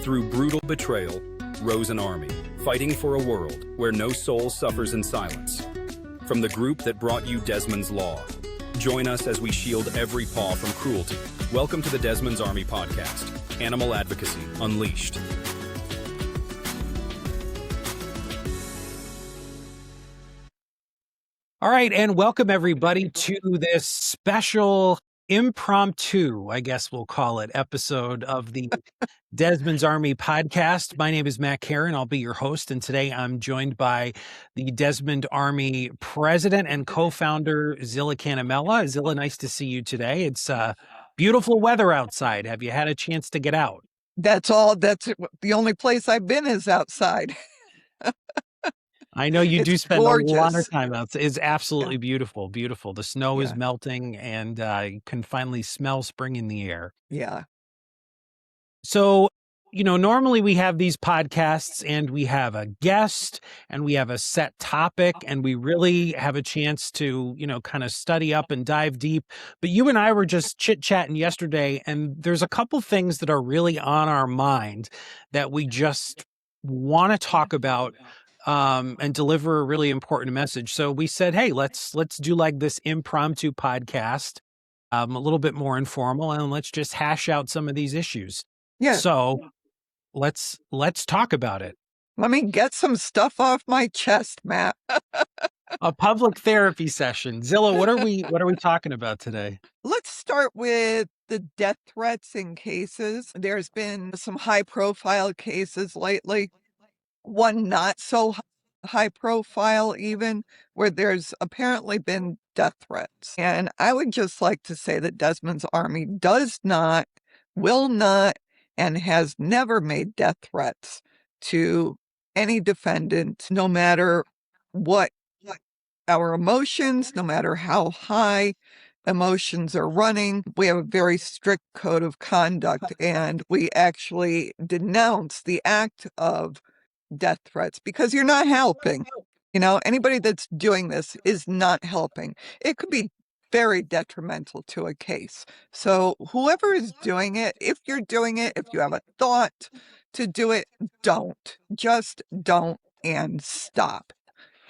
Through brutal betrayal, rose an army, fighting for a world where no soul suffers in silence. From the group that brought you Desmond's Law, join us as we shield every paw from cruelty. Welcome to the Desmond's Army podcast, Animal Advocacy Unleashed. All right, and welcome everybody to this special impromptu, I guess we'll call it, episode of the Desmond's Army podcast. My name is Matt Karen. I'll be your host, and today I'm joined by the Desmond Army president and co-founder, Zilla Canamella. Zilla, nice to see you today. It's beautiful weather outside. Have you had a chance to get out? That's the only place I've been is outside. I know you do spend gorgeous. A lot of time out. It's absolutely Yeah. beautiful, beautiful. The snow is Yeah. melting and you can finally smell spring in the air. Yeah. So, normally we have these podcasts and we have a guest and we have a set topic and we really have a chance to, kind of study up and dive deep. But you and I were just chit-chatting yesterday, and there's a couple things that are really on our mind that we just want to talk about and deliver a really important message. So we said, hey, let's do like this impromptu podcast, a little bit more informal, and let's just hash out some of these issues. Yeah. So let's talk about it. Let me get some stuff off my chest, Matt. A public therapy session. Zilla, what are we talking about today? Let's start with the death threats in cases. There's been some high profile cases lately. One not so high profile even, where there's apparently been death threats. And I would just like to say that Desmond's Army does not, will not, and has never made death threats to any defendant, no matter what our emotions, no matter how high emotions are running. We have a very strict code of conduct, and we actually denounce the act of death threats because you're not helping. Anybody that's doing this is not helping. It could be very detrimental to a case. So whoever is doing it, if you're doing it, if you have a thought to do it, just don't and stop.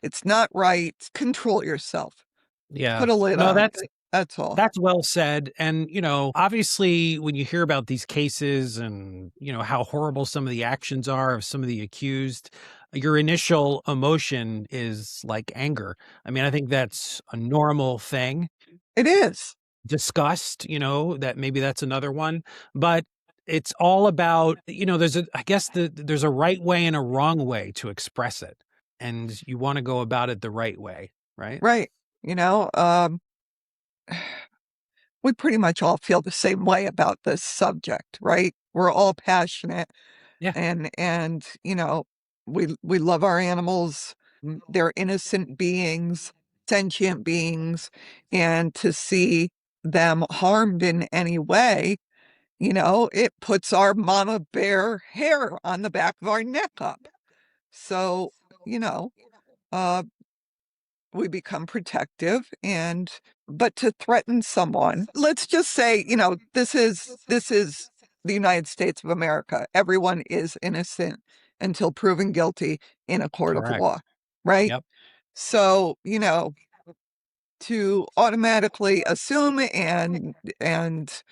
It's not right. Control yourself. Yeah. Put a lid on it. That's all. That's well said. And, obviously when you hear about these cases and, how horrible some of the actions are of some of the accused, your initial emotion is like anger. I mean, I think that's a normal thing. It is. Disgust, that maybe that's another one. But it's all about, there's a right way and a wrong way to express it. And you want to go about it the right way, right? Right. We pretty much all feel the same way about this subject, right? We're all passionate. Yeah. And we love our animals. They're innocent beings, sentient beings, and to see them harmed in any way, it puts our mama bear hair on the back of our neck up. So, we become protective, but to threaten someone, let's just say, this is the United States of America. Everyone is innocent until proven guilty in a court Correct. of law, right? Yep. So, to automatically assume and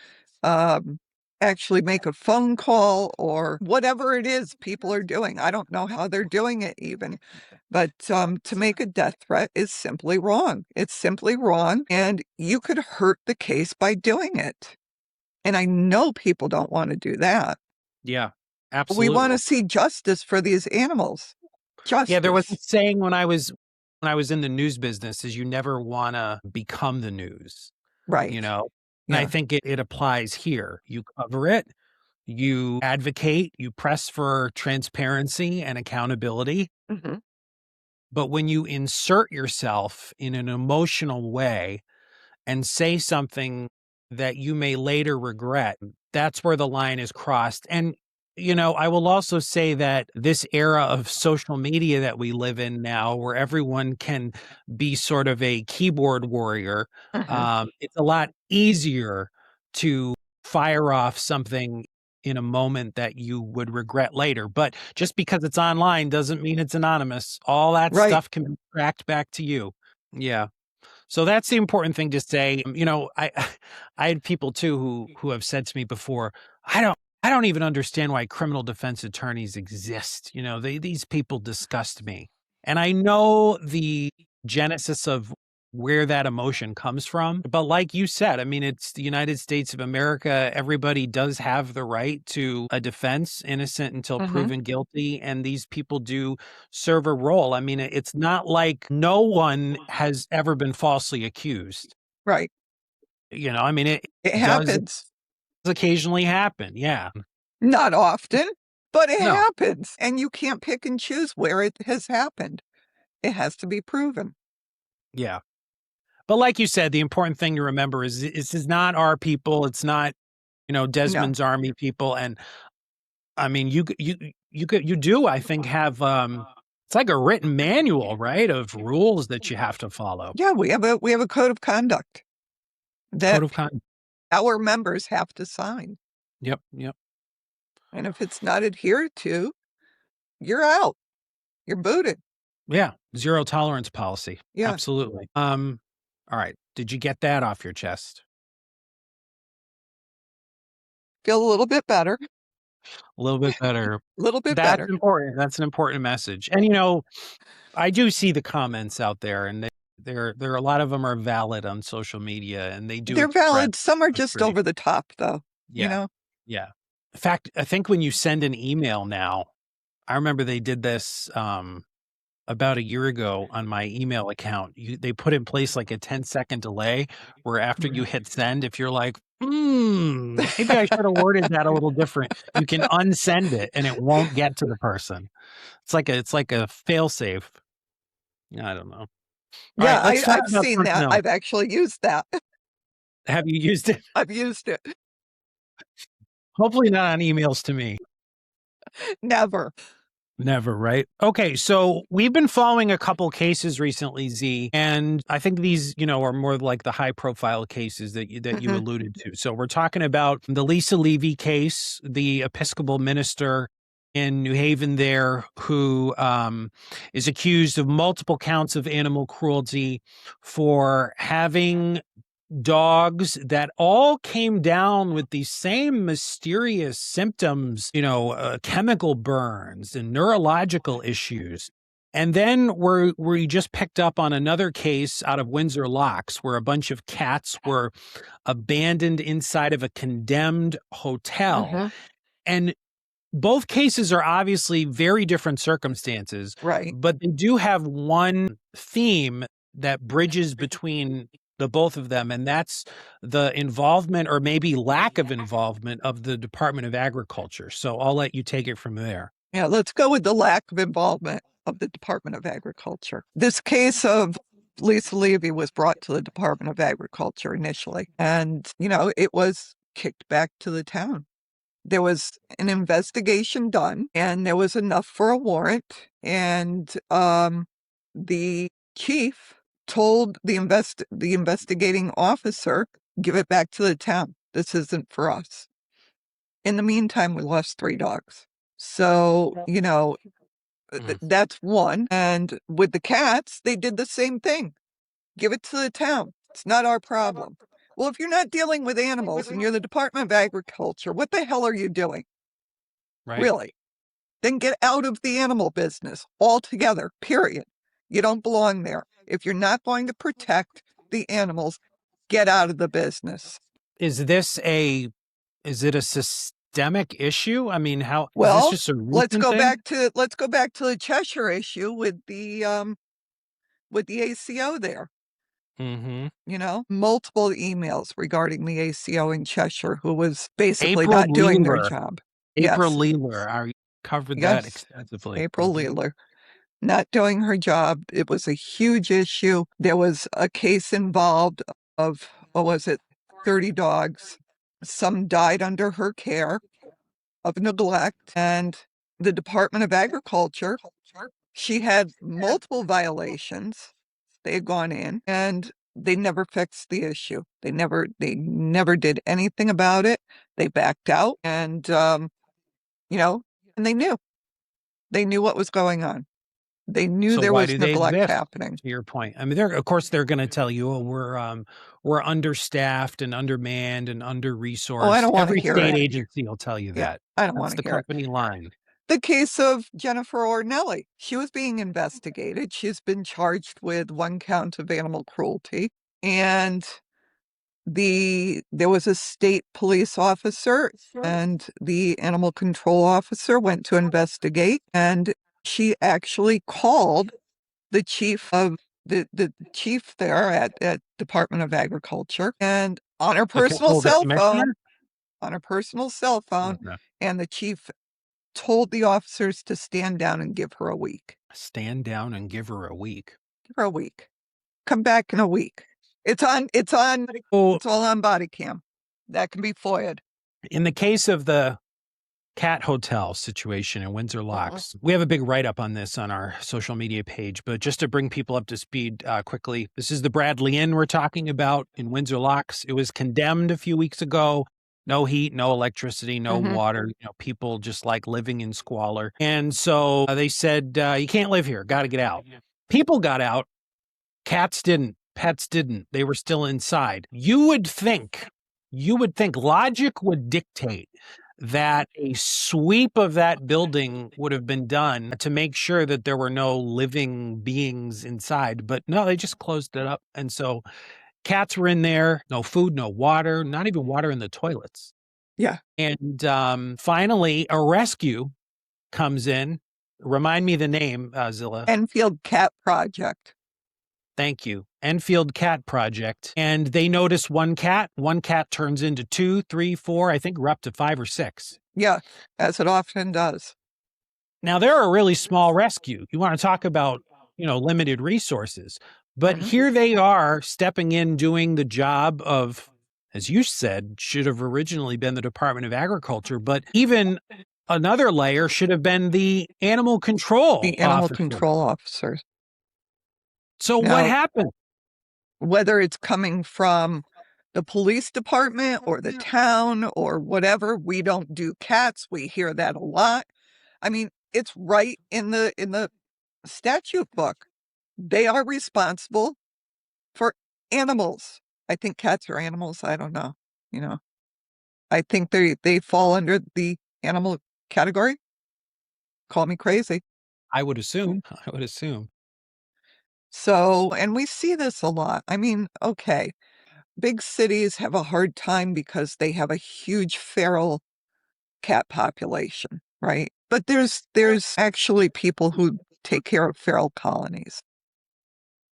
actually make a phone call or whatever it is people are doing. I don't know how they're doing it even, but to make a death threat is simply wrong. It's simply wrong, and you could hurt the case by doing it. And I know people don't want to do that. Yeah, absolutely. We want to see justice for these animals. Justice. Yeah, there was a saying when I was in the news business is you never want to become the news. Right. And I think it applies here. You cover it, you advocate, you press for transparency and accountability. Mm-hmm. But when you insert yourself in an emotional way and say something that you may later regret, that's where the line is crossed. And, I will also say that this era of social media that we live in now, where everyone can be sort of a keyboard warrior, Mm-hmm. it's a lot easier to fire off something in a moment that you would regret later. But just because it's online doesn't mean it's anonymous. All that Right. stuff can be tracked back to you. Yeah. So that's the important thing to say. I I had people too who have said to me before, I don't even understand why criminal defense attorneys exist. These people disgust me. And I know the genesis of where that emotion comes from. But like you said, I mean, it's the United States of America. Everybody does have the right to a defense, innocent until Mm-hmm. proven guilty. And these people do serve a role. I mean, it's not like no one has ever been falsely accused. Right. I mean, it It does happens. occasionally happen. Yeah. Not often, but it No. happens. And you can't pick and choose where it has happened. It has to be proven. Yeah. But like you said, the important thing to remember is this is not our people. It's not, Desmond's army people. And I mean, you do, I think, have it's like a written manual, right, of rules that you have to follow. Yeah, we have a code of conduct that Code of conduct. our members have to sign. Yep. And if it's not adhered to, you're out. You're booted. Yeah. Zero tolerance policy. Yeah. Absolutely. All right. Did you get that off your chest? Feel a little bit better. A little bit better. A little bit That's better. important. That's an important message. And I do see the comments out there, and there are a lot of them are valid on social media, and they do. They're valid. Some are just agree. over the top, though. Yeah. Yeah. In fact, I think when you send an email now, I remember they did this about a year ago on my email account. They put in place like a 10-second delay where after you hit send, if you're like, maybe I should have worded that a little different, you can unsend it and it won't get to the person. It's like a fail safe. I don't know. Yeah, All right, I've seen that. I've actually used that. Have you used it? I've used it. Hopefully not on emails to me. Never. Never, right? Okay, so we've been following a couple cases recently, Z, and I think these, are more like the high-profile cases that you alluded to. So we're talking about the Lisa Levy case, the Episcopal minister in New Haven there who is accused of multiple counts of animal cruelty for having dogs that all came down with these same mysterious symptoms, chemical burns and neurological issues. And then we just picked up on another case out of Windsor Locks where a bunch of cats were abandoned inside of a condemned hotel. And both cases are obviously very different circumstances, right? But they do have one theme that bridges between the both of them, and that's the involvement or maybe lack of involvement of the Department of Agriculture. So I'll let you take it from there. Yeah, let's go with the lack of involvement of the Department of Agriculture. This case of Lisa Levy was brought to the Department of Agriculture initially, and, it was kicked back to the town. There was an investigation done, and there was enough for a warrant, and the chief told the investigating officer, give it back to the town. This isn't for us. In the meantime, we lost 3 dogs. So, that's one. And with the cats, they did the same thing. Give it to the town. It's not our problem. Well, if you're not dealing with animals and you're the Department of Agriculture, what the hell are you doing? Right. Really? Then get out of the animal business altogether, period. You don't belong there. If you're not going to protect the animals, get out of the business. Is it a systemic issue? I mean, how well, is this just a let's go thing? let's go back to the Cheshire issue with the ACO there. Multiple emails regarding the ACO in Cheshire who was basically not doing their job. April Leeler, I covered that extensively. April Leeler. Not doing her job. It was a huge issue. There was a case involved of, 30 dogs. Some died under her care of neglect. And the Department of Agriculture, she had multiple violations. They had gone in and they never fixed the issue. They never did anything about it. They backed out and, you know, and they knew what was going on. They knew So there why was do they neglect exist? happening. To your point, I mean, of course they're going to tell you, "Oh, we're understaffed and undermanned and Oh, I under-resourced." don't want to Every hear state it. agency will tell you Yeah, that. I don't That's want to the hear it. company line. The case of Jennifer Ornelli. She was being investigated. She's been charged with 1 count of animal cruelty. And there was a state police officer and the animal control officer went to investigate, and she actually called the chief of the chief there at Department of Agriculture, and on her personal The cell phone, commissioner? Okay. and the chief told the officers to stand down and give her a week. Stand down and give her a week. Give her a week. Come back in a week. It's Oh, all on body cam. That can be FOIA'd. in the case of the cat hotel situation in Windsor Locks, we have a big write-up on this on our social media page, but just to bring people up to speed quickly, this is the Bradley Inn we're talking about in Windsor Locks. It was condemned a few weeks ago. No heat, no electricity, no water. People just like living in squalor. And so they said, you can't live here. Got to get out. People got out. Cats didn't. Pets didn't. They were still inside. You would think logic would dictate that a sweep of that building would have been done to make sure that there were no living beings inside. But no, they just closed it up. And so cats were in there, no food, no water, not even water in the toilets. Yeah. And finally, a rescue comes in. Remind me the name, Zilla. Enfield Cat Project. Thank you. Enfield Cat Project. And they notice one cat. One cat turns into 2, 3, 4, I think we're up to 5 or 6. Yeah, as it often does. Now, they're a really small rescue. You want to talk about, limited resources. But here they are stepping in, doing the job of, as you said, should have originally been the Department of Agriculture. But even another layer should have been the animal control officers. So what happened? Whether it's coming from the police department or the town or whatever, we don't do cats. We hear that a lot. I mean, it's right in the statute book. They are responsible for animals. I think cats are animals. I don't know. I think they fall under the animal category. Call me crazy. I would assume. So, and we see this a lot. I mean, okay, big cities have a hard time because they have a huge feral cat population, right? But there's actually people who take care of feral colonies.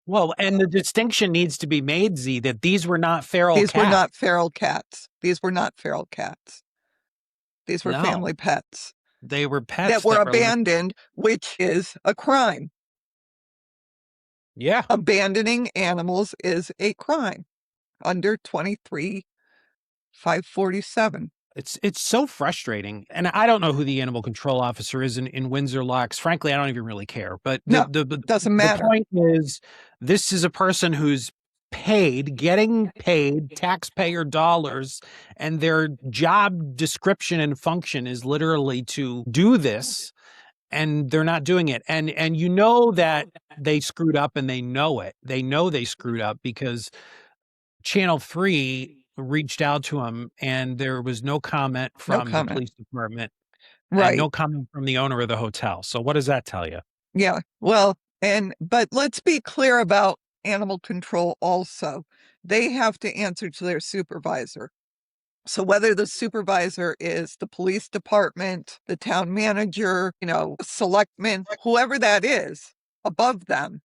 Well, and the distinction needs to be made, Z, that these were not feral These cats. were not feral cats. These were not feral cats. These were family pets. They were pets that were abandoned, which is a crime. Yeah. Abandoning animals is a crime under 23-547. It's so frustrating. And I don't know who the animal control officer is in Windsor Locks. Frankly, I don't even really care. But doesn't matter. The point is, this is a person who's getting paid taxpayer dollars, and their job description and function is literally to do this, and they're not doing it. And that they screwed up, and they know it. They know they screwed up because Channel 3 reached out to him, and there was no comment from the police department, right? And no comment from the owner of the hotel. So what does that tell you? Yeah, well, but let's be clear about animal control also. They have to answer to their supervisor. So whether the supervisor is the police department, the town manager, selectman, whoever that is above them,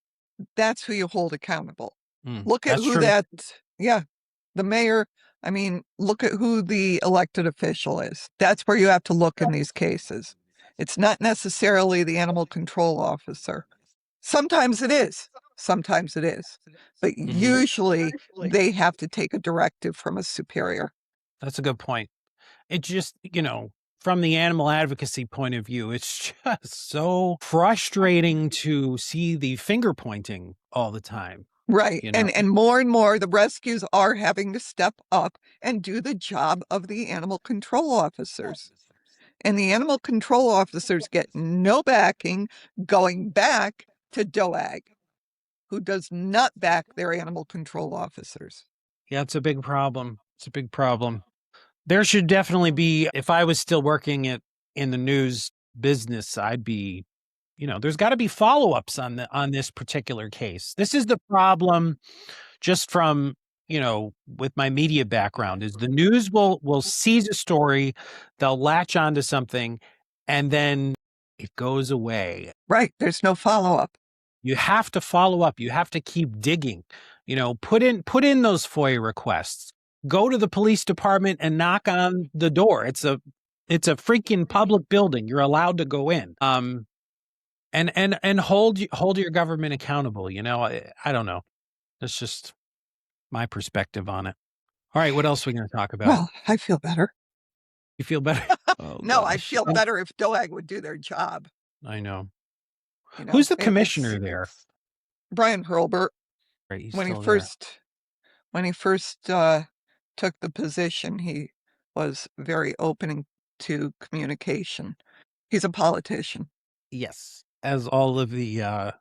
that's who you hold accountable. Look at who the mayor. I mean, look at who the elected official is. That's where you have to look in these cases. It's not necessarily the animal control officer. Sometimes it is. But usually they have to take a directive from a superior. That's a good point. It just, from the animal advocacy point of view, it's just so frustrating to see the finger pointing all the time. Right. You know, And more the rescues are having to step up and do the job of the animal control officers. And the animal control officers get no backing going back to DOAG, who does not back their animal control officers. yeah, it's a big problem. It's a big problem. There should definitely be, if I was still working in the news business, I'd be, there's got to be follow-ups on this particular case. This is the problem just from, with my media background, is the news will seize a story, they'll latch onto something, and then it goes away. Right. There's no follow-up. You have to follow up. You have to keep digging. Put in those FOIA requests. Go to the police department and knock on the door. It's a freaking public building. You're allowed to go in. And hold your government accountable. I don't know. That's just my perspective on it. All right, what else are we going to talk about? Well, I feel better. You feel better? Oh, No, I gosh. feel better if DOAG would do their job. I know. You Who's the it's commissioner there? Brian Hurlbert. Right, he's When he still there. first took the position, he was very open to communication. He's a politician. Yes, as all of the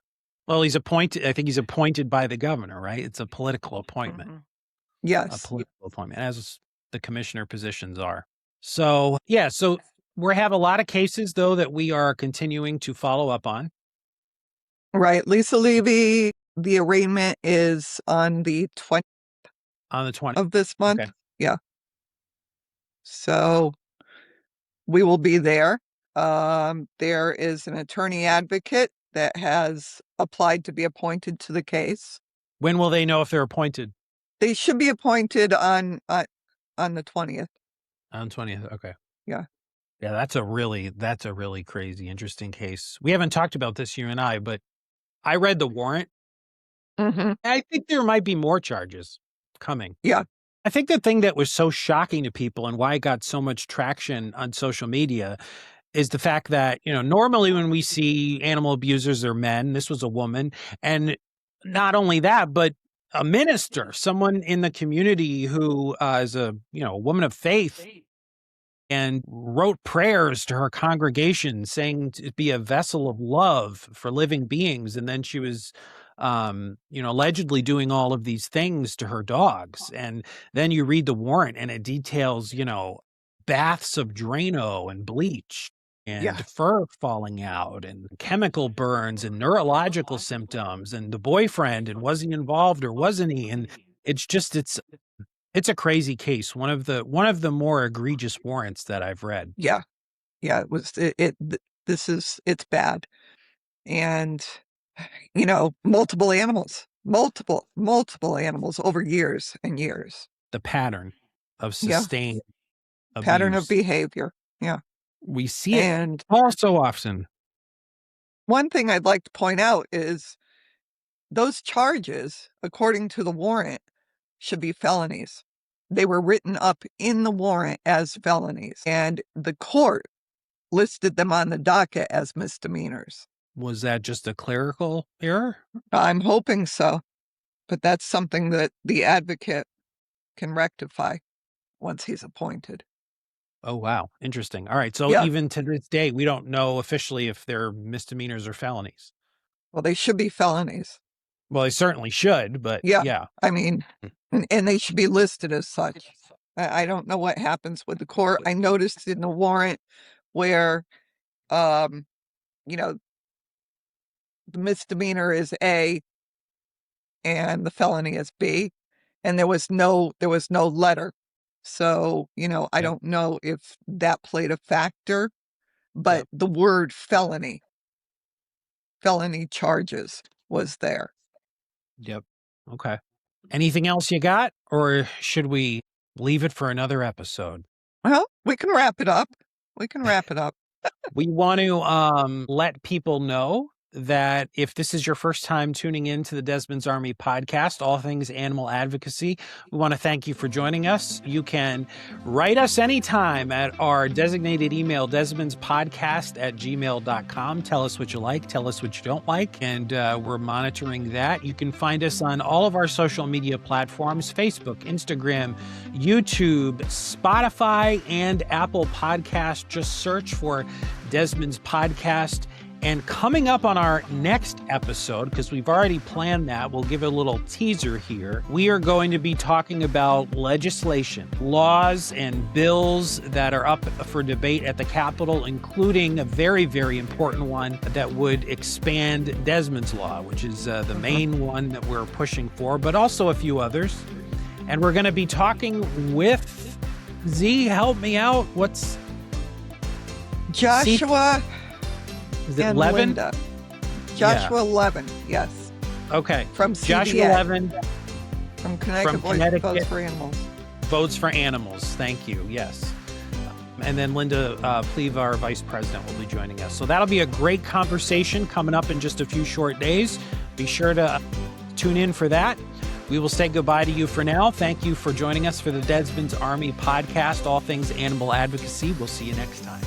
well, he's appointed. I think he's appointed by the governor, right? It's a political appointment. Mhm. A Yes. political appointment, as the commissioner positions are. So yeah, so we have a lot of cases though that we are continuing to follow up on. Right. Lisa Levy, the arraignment is on the 20th On the 20th of this month. Okay. Yeah. So we will be there. There is an attorney advocate that has applied to be appointed to the case. When will they know if they're appointed? They should be appointed on the 20th. On 20th. Okay. Yeah. Yeah, that's a really crazy, interesting case. We haven't talked about this, you and I, but I read the warrant. Mm-hmm. I think there might be more charges coming. Yeah. I think the thing that was so shocking to people and why it got so much traction on social media is the fact that, normally when we see animal abusers, they're men. This was a woman. And not only that, but a minister, someone in the community who is a woman of faith, and wrote prayers to her congregation saying to be a vessel of love for living beings. And then she was, allegedly doing all of these things to her dogs. And then you read the warrant and it details, baths of Drano and bleach and Yeah. fur falling out and chemical burns and neurological symptoms and the boyfriend, and was he involved or wasn't he? And it's a crazy case. One of the more egregious warrants that I've read. Yeah. Yeah. It's bad. And, multiple animals over years and years. The pattern of sustained abuse. Pattern of behavior. Yeah. We see it And all so often. one thing I'd like to point out is those charges, according to the warrant, should be felonies. They were written up in the warrant as felonies, and the court listed them on the docket as misdemeanors. Was that just a clerical error? I'm hoping so, but that's something that the advocate can rectify once he's appointed. Oh, wow. Interesting. All right. So Yeah. even to this day, we don't know officially if they're misdemeanors or felonies. Well, they should be felonies. Well, they certainly should, but Yeah. yeah. I mean, and they should be listed as such. I don't know what happens with the court. I noticed in the warrant where, the misdemeanor is A and the felony is B, and there was no letter. So, I don't know if that played a factor, but the word felony charges was there. Yep. Okay. Anything else you got, or should we leave it for another episode? Well, we can wrap it up. We want to let people know that if this is your first time tuning in to the Desmond's Army podcast, all things animal advocacy, we want to thank you for joining us. You can write us anytime at our designated email, desmondspodcast@gmail.com. Tell us what you like, tell us what you don't like, and we're monitoring that. You can find us on all of our social media platforms, Facebook, Instagram, YouTube, Spotify, and Apple Podcast. Just search for Desmond's Podcast. And coming up on our next episode, because we've already planned that, we'll give a little teaser here. We are going to be talking about legislation, laws and bills that are up for debate at the Capitol, including a very, very important one that would expand Desmond's Law, which is the main one that we're pushing for, but also a few others. And we're going to be talking with Z. Help me out. What's Joshua? Is it and Levin? Linda. Joshua Levin, yes. Okay. From CBA. Joshua Levin From Connecticut. Votes for Animals. Votes for Animals. Thank you. Yes. And then Linda Pleve, our vice president, will be joining us. So that'll be a great conversation coming up in just a few short days. Be sure to tune in for that. We will say goodbye to you for now. Thank you for joining us for the Desmond's Army podcast, all things animal advocacy. We'll see you next time.